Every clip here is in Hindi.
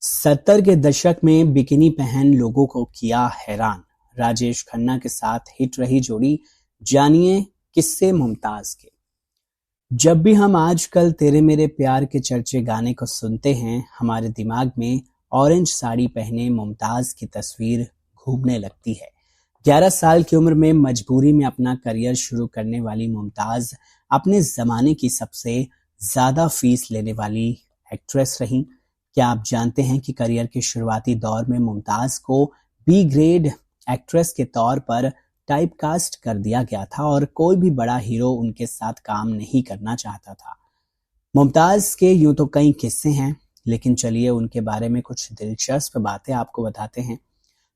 70 के दशक में बिकिनी पहन लोगों को किया हैरान। राजेश खन्ना के साथ हिट रही जोड़ी, जानिए किस्से मुमताज के। जब भी हम आजकल तेरे मेरे प्यार के चर्चे गाने को सुनते हैं, हमारे दिमाग में ऑरेंज साड़ी पहने मुमताज की तस्वीर घूमने लगती है। 11 साल की उम्र में मजबूरी में अपना करियर शुरू करने वाली मुमताज अपने जमाने की सबसे ज्यादा फीस लेने वाली एक्ट्रेस रहीं। क्या आप जानते हैं कि करियर के शुरुआती दौर में मुमताज को बी ग्रेड एक्ट्रेस के तौर पर टाइपकास्ट कर दिया गया था और कोई भी बड़ा हीरो उनके साथ काम नहीं करना चाहता था। मुमताज के यूं तो कई किस्से हैं, लेकिन चलिए उनके बारे में कुछ दिलचस्प बातें आपको बताते हैं।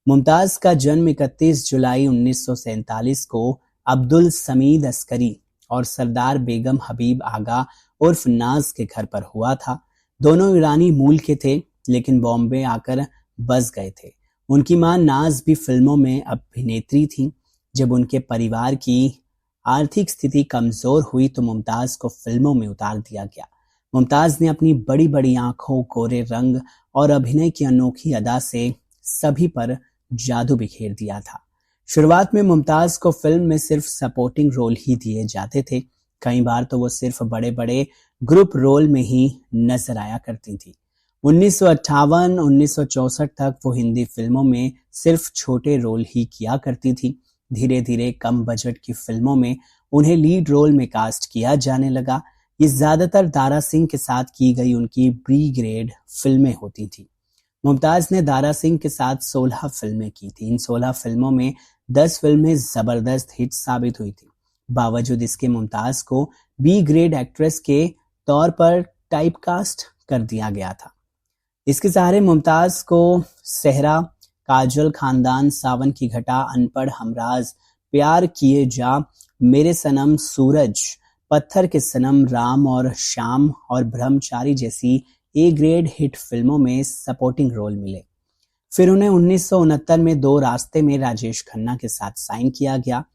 मुमताज का जन्म 31 जुलाई 1947 को अब्दुल समीद अस्करी और सरदार बेगम हबीब आगा उर्फ नाज के घर पर हुआ था। दोनों ईरानी मूल के थे, लेकिन बॉम्बे आकर बस गए थे। उनकी मां नाज भी फिल्मों में अभिनेत्री थी। जब उनके परिवार की आर्थिक स्थिति कमजोर हुई तो मुमताज को फिल्मों में उतार दिया गया। मुमताज ने अपनी बड़ी बड़ी आंखों, कोरे रंग और अभिनय की अनोखी अदा से सभी पर जादू बिखेर दिया था। शुरुआत में मुमताज को फिल्म में सिर्फ सपोर्टिंग रोल ही दिए जाते थे। कई बार तो वो सिर्फ बड़े बड़े ग्रुप रोल में ही नजर आया करती थी। 1958-1964 तक वो हिंदी फिल्मों में सिर्फ छोटे रोल ही किया करती थी। धीरे धीरे कम बजट की फिल्मों में उन्हें लीड रोल में कास्ट किया जाने लगा। ये ज्यादातर दारा सिंह के साथ की गई उनकी बी ग्रेड फिल्में होती थी। मुमताज ने दारा सिंह के साथ 16 फिल्में की थी। इन 16 फिल्मों में 10 फिल्में जबरदस्त हिट साबित हुई थी। बावजूद इसके मुमताज को बी ग्रेड एक्ट्रेस के तौर पर टाइपकास्ट कर दिया गया था। इसके सहारे मुमताज को सहरा, काजल खानदान, सावन की घटा, अनपढ़, हमराज, प्यार किए जा, मेरे सनम, सूरज, पत्थर के सनम, राम और श्याम और ब्रह्मचारी जैसी ए ग्रेड हिट फिल्मों में सपोर्टिंग रोल मिले। फिर उन्हें 1969 में दो रास्ते में राजेश खन्ना के साथ साइन किया गया।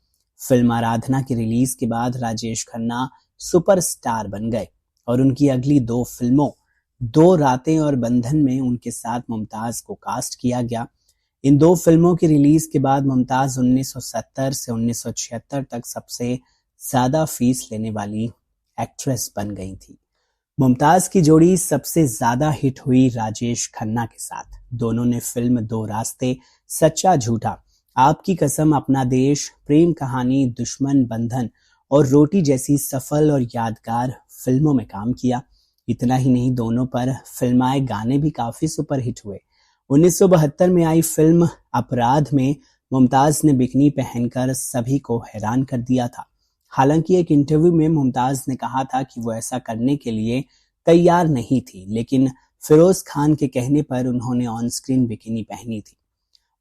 फिल्म आराधना की रिलीज के बाद राजेश खन्ना सुपरस्टार बन गए और उनकी अगली दो फिल्मों दो रातें और बंधन में उनके साथ मुमताज को कास्ट किया गया। इन दो फिल्मों की रिलीज के बाद मुमताज 1970 से 1976 तक सबसे ज्यादा फीस लेने वाली एक्ट्रेस बन गई थी। मुमताज की जोड़ी सबसे ज्यादा हिट हुई राजेश खन्ना के साथ। दोनों ने फिल्म दो रास्ते, सच्चा झूठा, आपकी कसम, अपना देश, प्रेम कहानी, दुश्मन, बंधन और रोटी जैसी सफल और यादगार फिल्मों में काम किया। इतना ही नहीं, दोनों पर फिल्माए गाने भी काफी सुपरहिट हुए। 1972 में आई फिल्म अपराध में मुमताज ने बिकनी पहनकर सभी को हैरान कर दिया था। हालांकि एक इंटरव्यू में मुमताज ने कहा था कि वो ऐसा करने के लिए तैयार नहीं थी, लेकिन फिरोज खान के कहने पर उन्होंने ऑन स्क्रीन बिकिनी पहनी थी।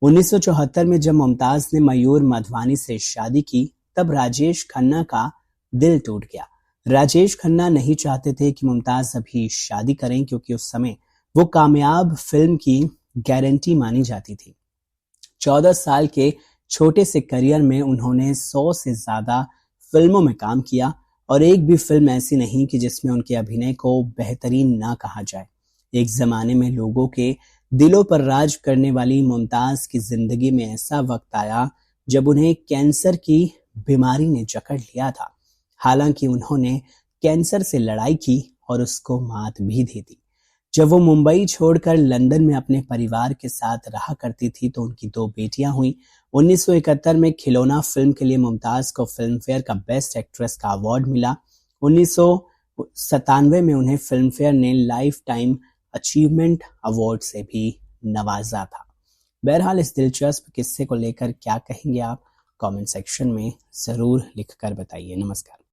1974 में जब मुमताज ने मयूर मधवानी से शादी की, तब राजेश खन्ना का दिल टूट गया। राजेश खन्ना नहीं चाहते थे कि मुमताज अभी शादी करें, क्योंकि उस समय वो कामयाब फिल्म की गारंटी मानी जाती थी। 14 साल के छोटे से करियर में उन्होंने 100 से ज्यादा फिल्मों में काम किया और एक भी फिल्म ऐसी नहीं कि जिसमें उनके अभिनय को बेहतरीन ना कहा जाए। एक जमाने में लोगों के दिलों पर राज करने वाली मुमताज की जिंदगी में ऐसा वक्त आया जब उन्हें कैंसर की बीमारी ने जकड़ लिया था। हालांकि उन्होंने कैंसर से लड़ाई की और उसको मात भी दी थी। जब वो मुंबई छोड़कर लंदन में अपने परिवार के साथ रहा करती थी तो उनकी दो बेटियां हुई। 1971 में खिलौना फिल्म के लिए मुमताज को फिल्म फेयर का बेस्ट एक्ट्रेस का अवार्ड मिला। 1997 में उन्हें फिल्म फेयर ने लाइफ टाइम अचीवमेंट अवार्ड से भी नवाजा था। बहरहाल इस दिलचस्प किस्से को लेकर क्या कहेंगे आप, कमेंट सेक्शन में जरूर लिखकर बताइए। नमस्कार।